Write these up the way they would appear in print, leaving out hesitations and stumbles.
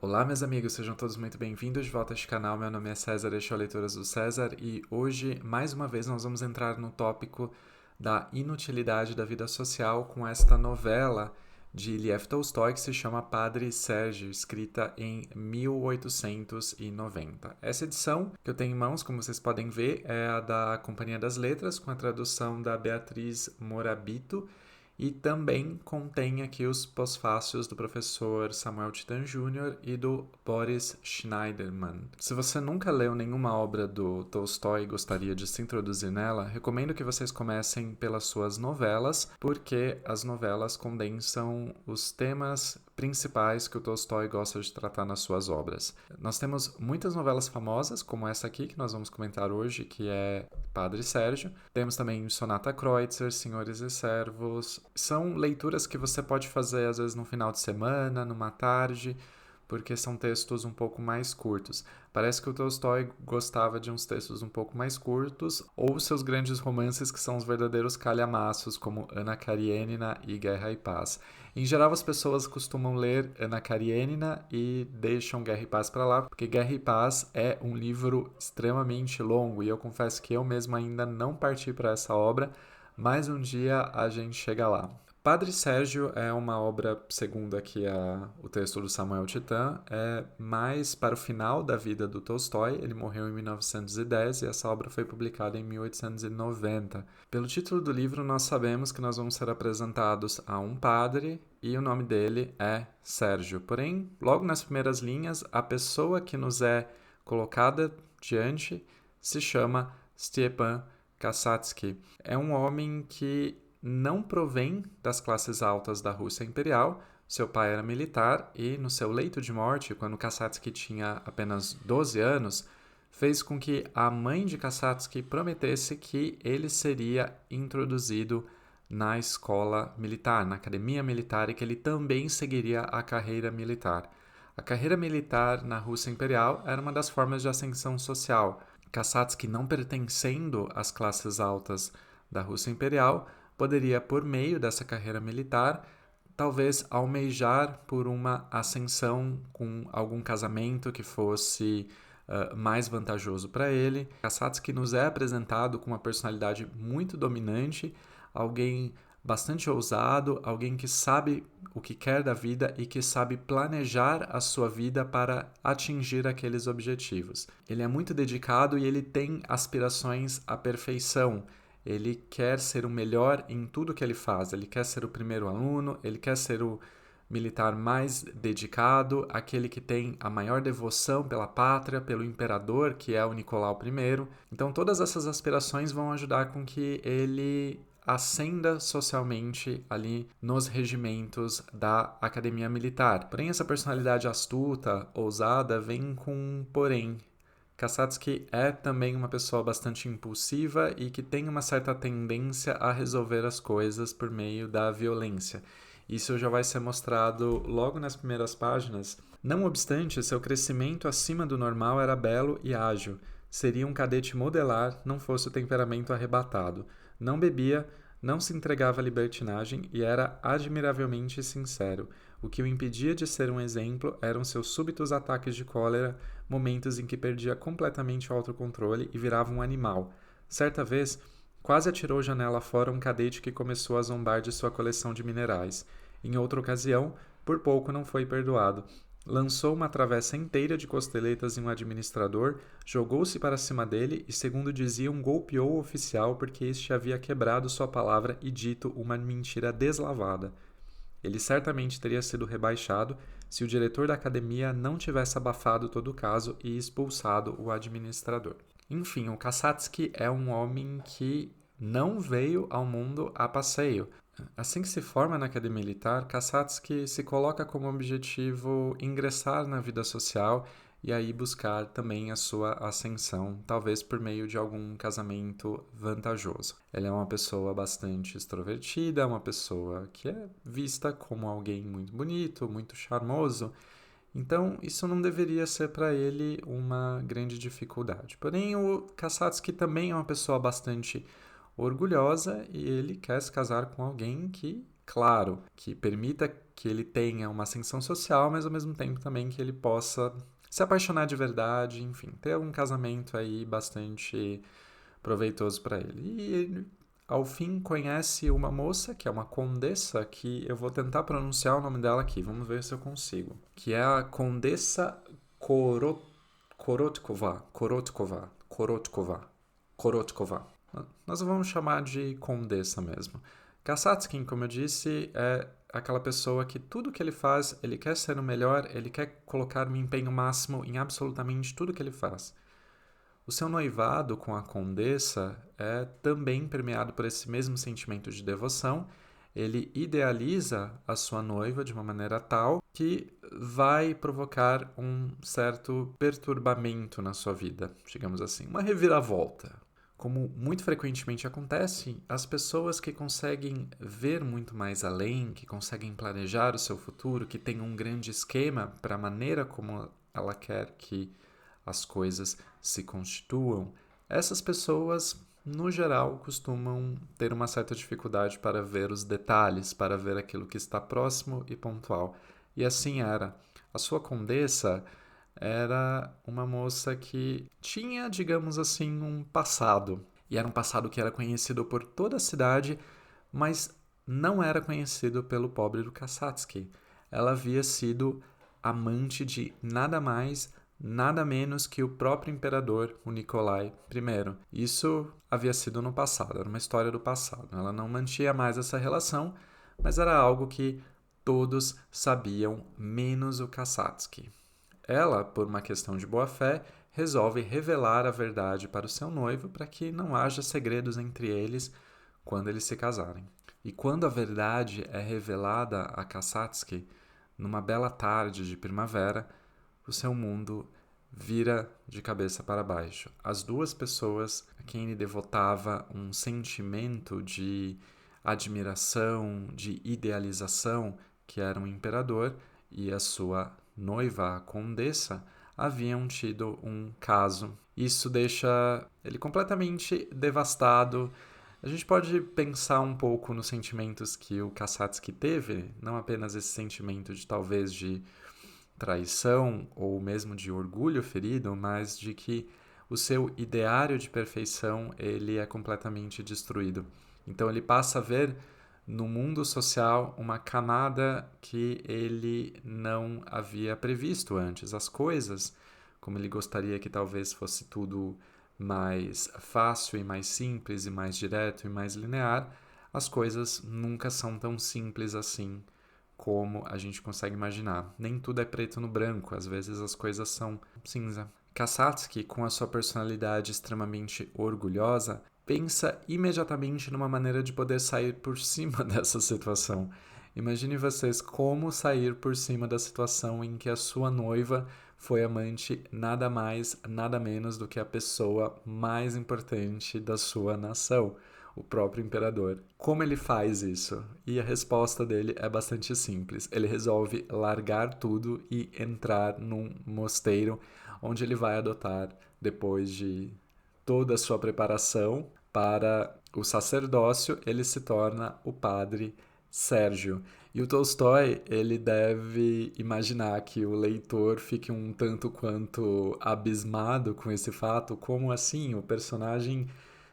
Olá, meus amigos, sejam todos muito bem-vindos de volta a este canal. Meu nome é César, este é o Leituras do César e hoje, mais uma vez, nós vamos entrar no tópico da inutilidade da vida social com esta novela de Lev Tolstói que se chama Padre Sérgio, escrita em 1890. Essa edição que eu tenho em mãos, como vocês podem ver, é a da Companhia das Letras, com a tradução da Beatriz Morabito, e também contém aqui os pós-fácios do professor Samuel Titan Jr. e do Boris Schneiderman. Se você nunca leu nenhuma obra do Tolstói e gostaria de se introduzir nela, recomendo que vocês comecem pelas suas novelas, porque as novelas condensam os temas principais que o Tolstói gosta de tratar nas suas obras. Nós temos muitas novelas famosas, como essa aqui que nós vamos comentar hoje, que é Padre Sérgio. Temos também Sonata Kreutzer, Senhores e Servos. São leituras que você pode fazer às vezes no final de semana, numa tarde, porque são textos um pouco mais curtos. Parece que o Tolstói gostava de uns textos um pouco mais curtos, ou seus grandes romances que são os verdadeiros calhamaços, como Ana Karenina e Guerra e Paz. Em geral, as pessoas costumam ler Ana Karenina e deixam Guerra e Paz para lá, porque Guerra e Paz é um livro extremamente longo, e eu confesso que eu mesmo ainda não parti para essa obra, mas um dia a gente chega lá. Padre Sérgio é uma obra, segundo aqui o texto do Samuel Titan, é mais para o final da vida do Tolstói. Ele morreu em 1910 e essa obra foi publicada em 1890. Pelo título do livro, nós sabemos que nós vamos ser apresentados a um padre e o nome dele é Sérgio. Porém, logo nas primeiras linhas, a pessoa que nos é colocada diante se chama Stepan Kasatsky. É um homem que não provém das classes altas da Rússia imperial. Seu pai era militar e, no seu leito de morte, quando Kasatsky tinha apenas 12 anos, fez com que a mãe de Kasatsky prometesse que ele seria introduzido na escola militar, na academia militar, e que ele também seguiria a carreira militar. A carreira militar na Rússia imperial era uma das formas de ascensão social. Kasatsky, não pertencendo às classes altas da Rússia imperial, poderia, por meio dessa carreira militar, talvez almejar por uma ascensão com algum casamento que fosse mais vantajoso para ele. Kasatsky nos é apresentado com uma personalidade muito dominante, alguém bastante ousado, alguém que sabe o que quer da vida e que sabe planejar a sua vida para atingir aqueles objetivos. Ele é muito dedicado e ele tem aspirações à perfeição. Ele quer ser o melhor em tudo que ele faz. Ele quer ser o primeiro aluno, ele quer ser o militar mais dedicado, aquele que tem a maior devoção pela pátria, pelo imperador, que é o Nicolau I. Então, todas essas aspirações vão ajudar com que ele ascenda socialmente ali nos regimentos da academia militar. Porém, essa personalidade astuta, ousada, vem com um porém. Kasatsky é também uma pessoa bastante impulsiva e que tem uma certa tendência a resolver as coisas por meio da violência. Isso já vai ser mostrado logo nas primeiras páginas. Não obstante, seu crescimento acima do normal era belo e ágil. Seria um cadete modelar, não fosse o temperamento arrebatado. Não bebia, não se entregava à libertinagem e era admiravelmente sincero. O que o impedia de ser um exemplo eram seus súbitos ataques de cólera, momentos em que perdia completamente o autocontrole e virava um animal. Certa vez, quase atirou janela fora um cadete que começou a zombar de sua coleção de minerais. Em outra ocasião, por pouco não foi perdoado. Lançou uma travessa inteira de costeletas em um administrador, jogou-se para cima dele e, segundo diziam, golpeou o oficial porque este havia quebrado sua palavra e dito uma mentira deslavada. Ele certamente teria sido rebaixado se o diretor da academia não tivesse abafado todo o caso e expulsado o administrador. Enfim, o Kasatsky é um homem que não veio ao mundo a passeio. Assim que se forma na academia militar, Kasatsky se coloca como objetivo ingressar na vida social e aí buscar também a sua ascensão, talvez por meio de algum casamento vantajoso. Ele é uma pessoa bastante extrovertida, uma pessoa que é vista como alguém muito bonito, muito charmoso, então isso não deveria ser para ele uma grande dificuldade. Porém, o Kasatsky também é uma pessoa bastante orgulhosa e ele quer se casar com alguém que, claro, que permita que ele tenha uma ascensão social, mas ao mesmo tempo também que ele possa se apaixonar de verdade, enfim, ter um casamento aí bastante proveitoso para ele. E ele, ao fim, conhece uma moça, que é uma condessa, que eu vou tentar pronunciar o nome dela aqui, vamos ver se eu consigo. Que é a Condessa Korotkova. Nós vamos chamar de Condessa mesmo. Kasatskin, como eu disse, é aquela pessoa que tudo que ele faz, ele quer ser o melhor, ele quer colocar um empenho máximo em absolutamente tudo que ele faz. O seu noivado com a condessa é também permeado por esse mesmo sentimento de devoção. Ele idealiza a sua noiva de uma maneira tal que vai provocar um certo perturbamento na sua vida, digamos assim, uma reviravolta. Como muito frequentemente acontece, as pessoas que conseguem ver muito mais além, que conseguem planejar o seu futuro, que têm um grande esquema para a maneira como ela quer que as coisas se constituam, essas pessoas, no geral, costumam ter uma certa dificuldade para ver os detalhes, para ver aquilo que está próximo e pontual. E assim era. A sua condessa era uma moça que tinha, digamos assim, um passado. E era um passado que era conhecido por toda a cidade, mas não era conhecido pelo pobre do Kasatsky. Ela havia sido amante de nada mais, nada menos que o próprio imperador, o Nicolai I. Isso havia sido no passado, era uma história do passado. Ela não mantinha mais essa relação, mas era algo que todos sabiam, menos o Kasatsky. Ela, por uma questão de boa-fé, resolve revelar a verdade para o seu noivo para que não haja segredos entre eles quando eles se casarem. E quando a verdade é revelada a Kasatsky, numa bela tarde de primavera, o seu mundo vira de cabeça para baixo. As duas pessoas a quem ele devotava um sentimento de admiração, de idealização, que era um imperador, e a sua noiva, a condessa, haviam tido um caso. Isso deixa ele completamente devastado. A gente pode pensar um pouco nos sentimentos que o Kasatsky teve, não apenas esse sentimento de talvez de traição ou mesmo de orgulho ferido, mas de que o seu ideário de perfeição ele é completamente destruído. Então ele passa a ver no mundo social uma camada que ele não havia previsto antes. As coisas, como ele gostaria que talvez fosse tudo mais fácil e mais simples e mais direto e mais linear, as coisas nunca são tão simples assim como a gente consegue imaginar. Nem tudo é preto no branco, às vezes as coisas são cinza. Kasatsky, com a sua personalidade extremamente orgulhosa, pensa imediatamente numa maneira de poder sair por cima dessa situação. Imagine vocês como sair por cima da situação em que a sua noiva foi amante nada mais, nada menos do que a pessoa mais importante da sua nação, o próprio imperador. Como ele faz isso? E a resposta dele é bastante simples. Ele resolve largar tudo e entrar num mosteiro onde ele vai adotar depois de toda a sua preparação para o sacerdócio, ele se torna o padre Sérgio. E o Tolstói, ele deve imaginar que o leitor fique um tanto quanto abismado com esse fato. Como assim? O personagem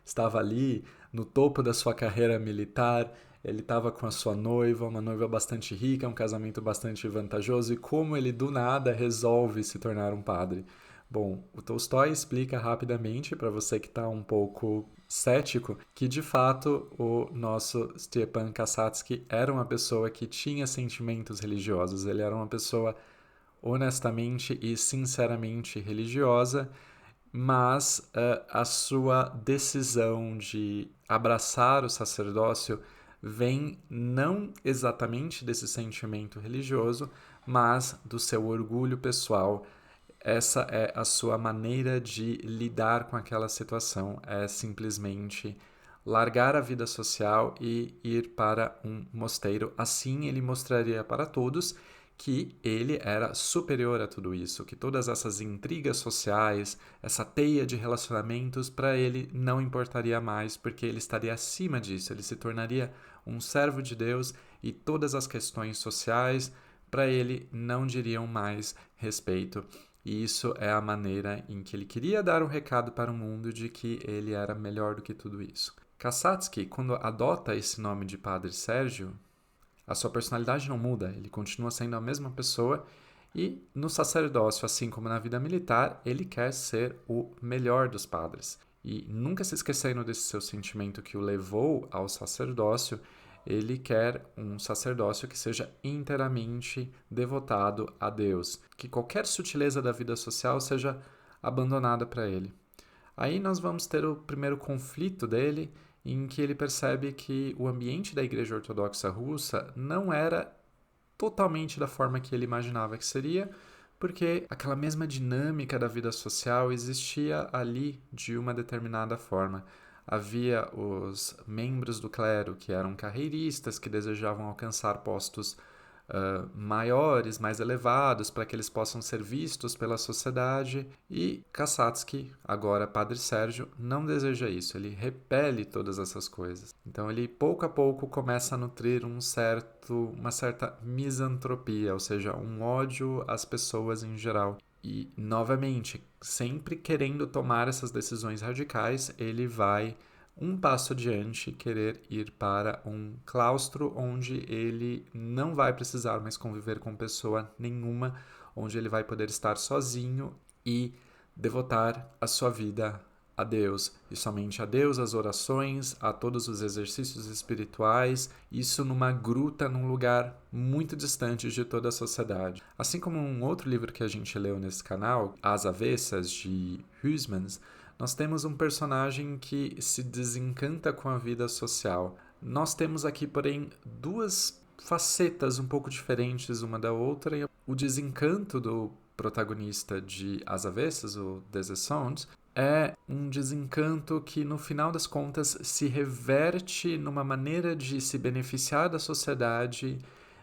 estava ali no topo da sua carreira militar, ele estava com a sua noiva, uma noiva bastante rica, um casamento bastante vantajoso, e como ele do nada resolve se tornar um padre. Bom, o Tolstói explica rapidamente, para você que está um pouco cético, que de fato o nosso Stepan Kasatsky era uma pessoa que tinha sentimentos religiosos, ele era uma pessoa honestamente e sinceramente religiosa, mas a sua decisão de abraçar o sacerdócio vem não exatamente desse sentimento religioso, mas do seu orgulho pessoal. Essa é a sua maneira de lidar com aquela situação, é simplesmente largar a vida social e ir para um mosteiro. Assim ele mostraria para todos que ele era superior a tudo isso, que todas essas intrigas sociais, essa teia de relacionamentos, para ele não importaria mais, porque ele estaria acima disso, ele se tornaria um servo de Deus e todas as questões sociais, para ele não diriam mais respeito. E isso é a maneira em que ele queria dar um recado para o mundo de que ele era melhor do que tudo isso. Kassatski, quando adota esse nome de Padre Sérgio, a sua personalidade não muda, ele continua sendo a mesma pessoa e no sacerdócio, assim como na vida militar, ele quer ser o melhor dos padres. E nunca se esquecendo desse seu sentimento que o levou ao sacerdócio, ele quer um sacerdócio que seja inteiramente devotado a Deus, que qualquer sutileza da vida social seja abandonada para ele. Aí nós vamos ter o primeiro conflito dele, em que ele percebe que o ambiente da Igreja Ortodoxa Russa não era totalmente da forma que ele imaginava que seria, porque aquela mesma dinâmica da vida social existia ali de uma determinada forma. Havia os membros do clero que eram carreiristas, que desejavam alcançar postos maiores, mais elevados, para que eles possam ser vistos pela sociedade. E Kassatski, agora Padre Sérgio, não deseja isso, ele repele todas essas coisas. Então ele pouco a pouco começa a nutrir uma certa misantropia, ou seja, um ódio às pessoas em geral. E, novamente, sempre querendo tomar essas decisões radicais, ele vai um passo adiante, querer ir para um claustro onde ele não vai precisar mais conviver com pessoa nenhuma, onde ele vai poder estar sozinho e devotar a sua vida a Deus, e somente a Deus, as orações, a todos os exercícios espirituais, isso numa gruta, num lugar muito distante de toda a sociedade. Assim como um outro livro que a gente leu nesse canal, As Avessas, de Huysmans, nós temos um personagem que se desencanta com a vida social. Nós temos aqui, porém, duas facetas um pouco diferentes uma da outra. O desencanto do protagonista de As Avessas, o Des Essonnes, é um desencanto que, no final das contas, se reverte numa maneira de se beneficiar da sociedade,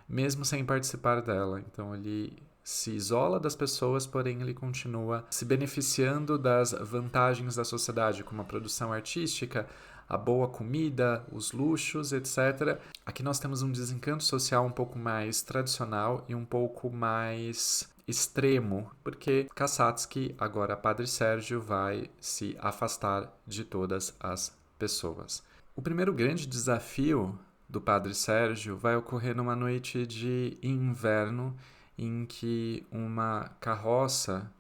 mesmo sem participar dela. Então, ele se isola das pessoas, porém ele continua se beneficiando das vantagens da sociedade, como a produção artística, a boa comida, os luxos, etc. Aqui nós temos um desencanto social um pouco mais tradicional e um pouco mais extremo, porque Kassatski, agora Padre Sérgio, vai se afastar de todas as pessoas. O primeiro grande desafio do Padre Sérgio vai ocorrer numa noite de inverno, em que uma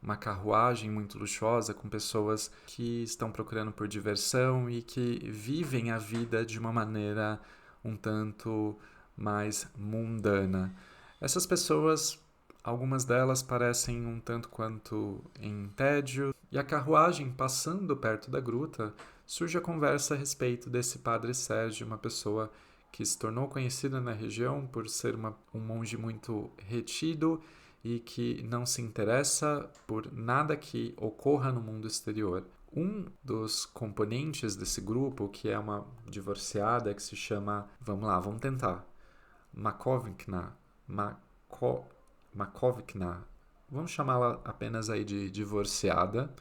carruagem muito luxuosa com pessoas que estão procurando por diversão e que vivem a vida de uma maneira um tanto mais mundana. Essas pessoas, algumas delas parecem um tanto quanto em tédio, e a carruagem passando perto da gruta, surge a conversa a respeito desse Padre Sérgio, uma pessoa que se tornou conhecida na região por ser um monge muito retido e que não se interessa por nada que ocorra no mundo exterior. Um dos componentes desse grupo, que é uma divorciada que se chama, vamos tentar, Makovkina, vamos chamá-la apenas aí de divorciada,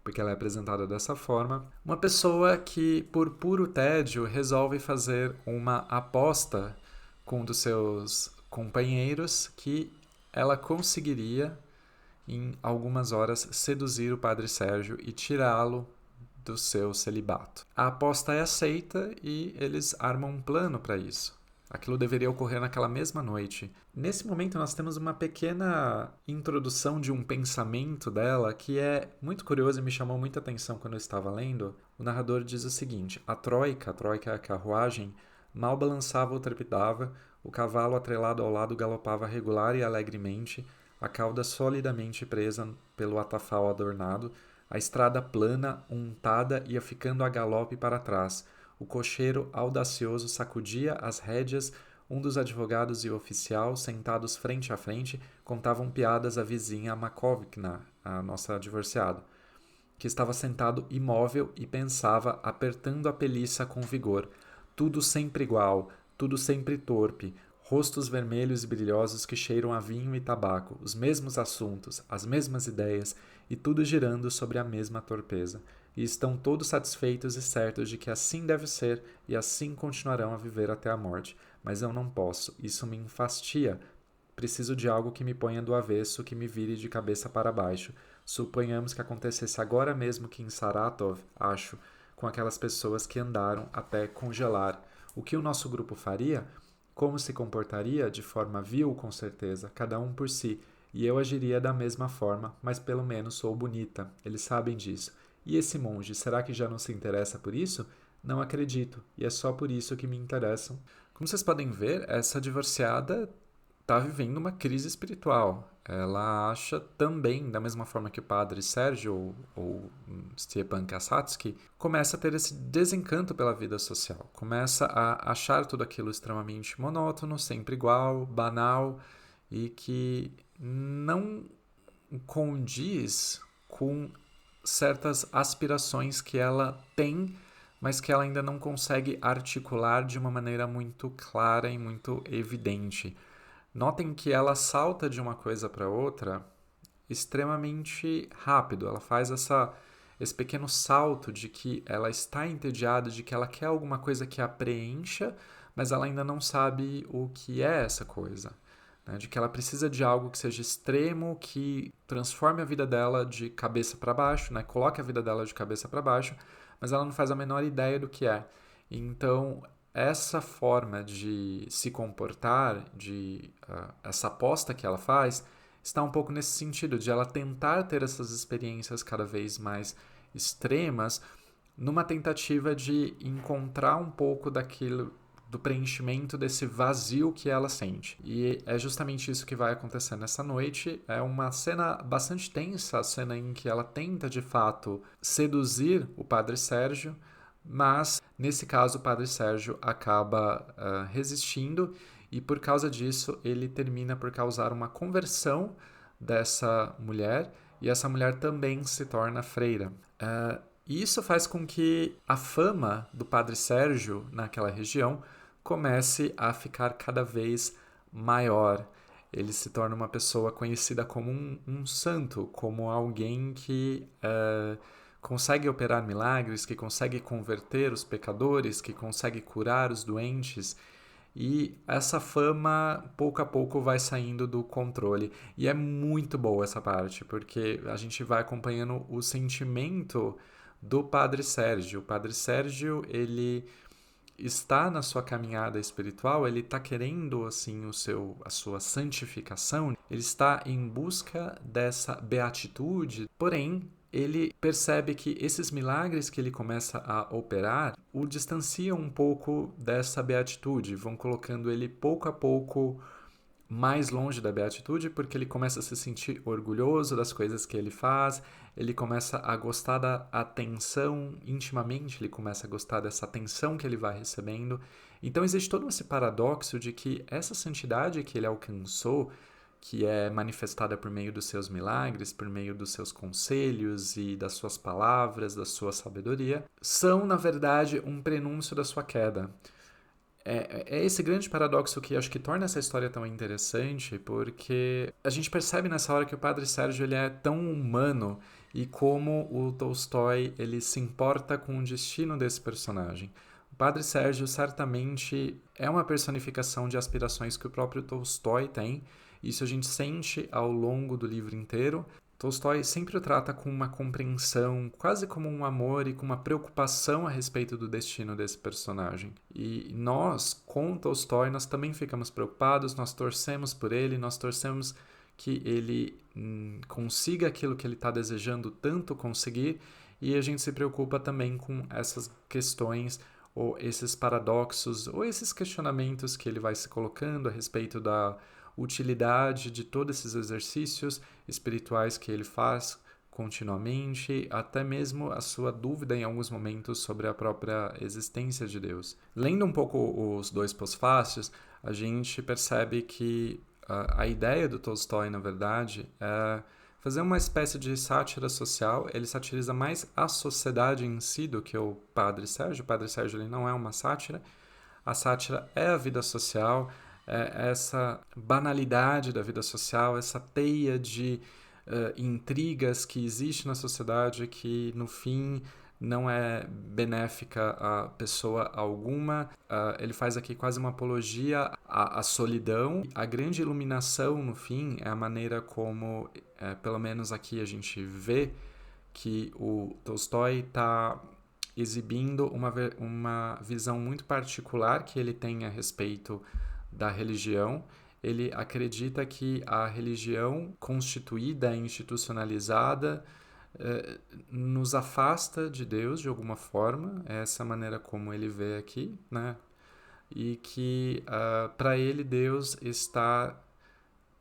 porque ela é apresentada dessa forma. Uma pessoa que, por puro tédio, resolve fazer uma aposta com um dos seus companheiros que ela conseguiria, em algumas horas, seduzir o Padre Sérgio e tirá-lo do seu celibato. A aposta é aceita e eles armam um plano para isso. Aquilo deveria ocorrer naquela mesma noite. Nesse momento, nós temos uma pequena introdução de um pensamento dela que é muito curioso e me chamou muita atenção quando eu estava lendo. O narrador diz o seguinte: a troika é a carruagem, mal balançava ou trepidava, o cavalo atrelado ao lado galopava regular e alegremente, a cauda solidamente presa pelo atafal adornado, a estrada plana, untada, ia ficando a galope para trás. O cocheiro audacioso sacudia as rédeas, um dos advogados e o oficial, sentados frente a frente, contavam piadas à vizinha Makovkina, a nossa divorciada, que estava sentado imóvel e pensava, apertando a peliça com vigor. Tudo sempre igual, tudo sempre torpe, rostos vermelhos e brilhosos que cheiram a vinho e tabaco, os mesmos assuntos, as mesmas ideias, e tudo girando sobre a mesma torpeza. E estão todos satisfeitos e certos de que assim deve ser e assim continuarão a viver até a morte. mas eu não posso. Isso me enfastia. Preciso de algo que me ponha do avesso, que me vire de cabeça para baixo. Suponhamos que acontecesse agora mesmo que em Saratov, acho, com aquelas pessoas que andaram até congelar. O que o nosso grupo faria? Como se comportaria? De forma vil, com certeza, cada um por si. E eu agiria da mesma forma, mas pelo menos sou bonita. Eles sabem disso. E esse monge, será que já não se interessa por isso? Não acredito, e é só por isso que me interessam. Como vocês podem ver, essa divorciada está vivendo uma crise espiritual. Ela acha também, da mesma forma que o padre Sérgio ou Stepan Kasatsky, começa a ter esse desencanto pela vida social. Começa a achar tudo aquilo extremamente monótono, sempre igual, banal e que não condiz com certas aspirações que ela tem, mas que ela ainda não consegue articular de uma maneira muito clara e muito evidente. Notem que ela salta de uma coisa para outra extremamente rápido. Ela faz esse pequeno salto de que ela está entediada, de que ela quer alguma coisa que a preencha, mas ela ainda não sabe o que é essa coisa. Né? De que ela precisa de algo que seja extremo, que transforme a vida dela de cabeça para baixo, né? Coloque a vida dela de cabeça para baixo, mas ela não faz a menor ideia do que é. Então, essa forma de se comportar, essa aposta que ela faz, está um pouco nesse sentido, de ela tentar ter essas experiências cada vez mais extremas, numa tentativa de encontrar um pouco daquilo, do preenchimento desse vazio que ela sente. E é justamente isso que vai acontecer nessa noite. É uma cena bastante tensa, a cena em que ela tenta de fato seduzir o Padre Sérgio, mas nesse caso o Padre Sérgio acaba resistindo e por causa disso ele termina por causar uma conversão dessa mulher e essa mulher também se torna freira. E isso faz com que a fama do Padre Sérgio naquela região comece a ficar cada vez maior. Ele se torna uma pessoa conhecida como um santo, como alguém que consegue operar milagres, que consegue converter os pecadores, que consegue curar os doentes. E essa fama, pouco a pouco, vai saindo do controle. E é muito boa essa parte, porque a gente vai acompanhando o sentimento do Padre Sérgio. O Padre Sérgio, ele está na sua caminhada espiritual, ele está querendo assim a sua santificação, ele está em busca dessa beatitude, porém ele percebe que esses milagres que ele começa a operar o distanciam um pouco dessa beatitude, vão colocando ele pouco a pouco mais longe da beatitude, porque ele começa a se sentir orgulhoso das coisas que ele faz, ele começa a gostar da atenção intimamente, ele começa a gostar dessa atenção que ele vai recebendo. Então existe todo esse paradoxo de que essa santidade que ele alcançou, que é manifestada por meio dos seus milagres, por meio dos seus conselhos e das suas palavras, da sua sabedoria, são, na verdade, um prenúncio da sua queda. É esse grande paradoxo que acho que torna essa história tão interessante, porque a gente percebe nessa hora que o Padre Sérgio ele é tão humano e como o Tolstói ele se importa com o destino desse personagem. O Padre Sérgio certamente é uma personificação de aspirações que o próprio Tolstói tem. Isso a gente sente ao longo do livro inteiro. Tolstói sempre o trata com uma compreensão, quase como um amor e com uma preocupação a respeito do destino desse personagem. E nós, com Tolstói, nós também ficamos preocupados, nós torcemos por ele, nós torcemos que ele consiga aquilo que ele está desejando tanto conseguir, e a gente se preocupa também com essas questões ou esses paradoxos ou esses questionamentos que ele vai se colocando a respeito da utilidade de todos esses exercícios espirituais que ele faz continuamente, até mesmo a sua dúvida em alguns momentos sobre a própria existência de Deus. Lendo um pouco os dois pós-fácios, a gente percebe que a ideia do Tolstói, na verdade, é fazer uma espécie de sátira social. Ele satiriza mais a sociedade em si do que o Padre Sérgio. O Padre Sérgio ele não é uma sátira. A sátira é a vida social, é essa banalidade da vida social, essa teia de intrigas que existe na sociedade que, no fim, não é benéfica a pessoa alguma. Ele faz aqui quase uma apologia à solidão. A grande iluminação, no fim, é a maneira como, pelo menos aqui a gente vê que o Tolstói está exibindo uma visão muito particular que ele tem a respeito da religião. Ele acredita que a religião constituída, institucionalizada, nos afasta de Deus de alguma forma, é essa maneira como ele vê aqui, né? E que para ele Deus está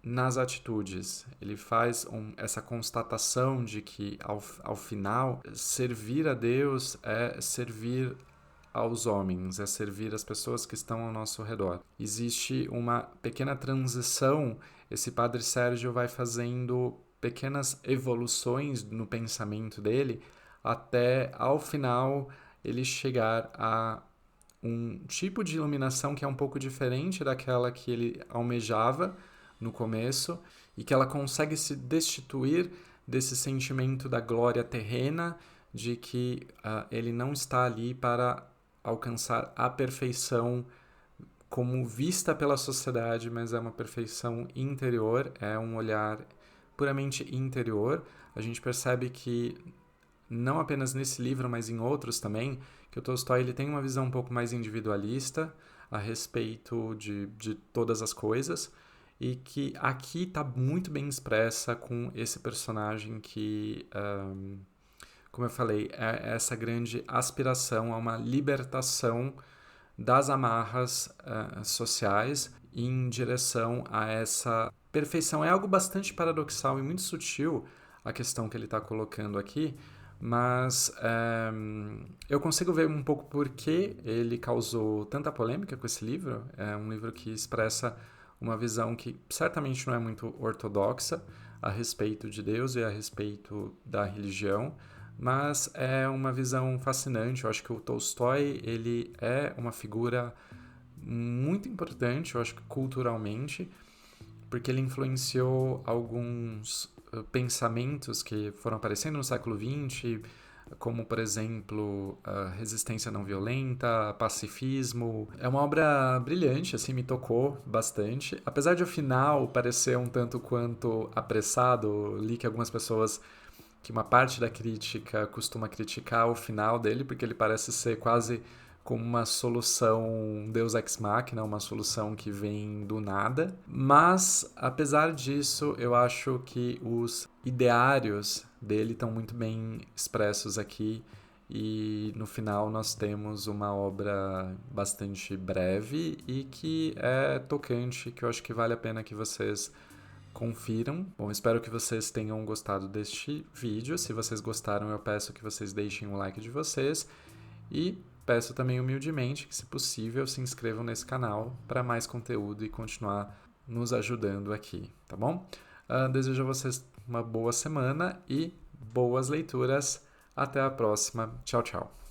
nas atitudes. Ele faz essa constatação de que ao final servir a Deus é servir aos homens, é servir as pessoas que estão ao nosso redor. Existe uma pequena transição, esse Padre Sérgio vai fazendo pequenas evoluções no pensamento dele até ao final ele chegar a um tipo de iluminação que é um pouco diferente daquela que ele almejava no começo e que ela consegue se destituir desse sentimento da glória terrena, de que ele não está ali para alcançar a perfeição como vista pela sociedade, mas é uma perfeição interior, é um olhar puramente interior. A gente percebe que não apenas nesse livro, mas em outros também, que o Tolstói ele tem uma visão um pouco mais individualista a respeito de todas as coisas, e que aqui está muito bem expressa com esse personagem que, como eu falei, é essa grande aspiração a uma libertação das amarras sociais em direção a essa perfeição. É algo bastante paradoxal e muito sutil a questão que ele está colocando aqui, mas eu consigo ver um pouco por que ele causou tanta polêmica com esse livro. É um livro que expressa uma visão que certamente não é muito ortodoxa a respeito de Deus e a respeito da religião, mas é uma visão fascinante. Eu acho que o Tolstói ele é uma figura muito importante, eu acho que culturalmente, porque ele influenciou alguns pensamentos que foram aparecendo no século XX, como, por exemplo, a resistência não violenta, pacifismo. É uma obra brilhante, assim, me tocou bastante. Apesar de o final parecer um tanto quanto apressado, li que algumas pessoas, que uma parte da crítica costuma criticar o final dele, porque ele parece ser quase como uma solução Deus Ex Machina, uma solução que vem do nada. Mas, apesar disso, eu acho que os ideários dele estão muito bem expressos aqui e no final nós temos uma obra bastante breve e que é tocante, que eu acho que vale a pena que vocês confiram. Bom, espero que vocês tenham gostado deste vídeo. Se vocês gostaram, eu peço que vocês deixem o like de vocês e peço também humildemente que, se possível, se inscrevam nesse canal para mais conteúdo e continuar nos ajudando aqui, tá bom? Desejo a vocês uma boa semana e boas leituras. Até a próxima. Tchau, tchau.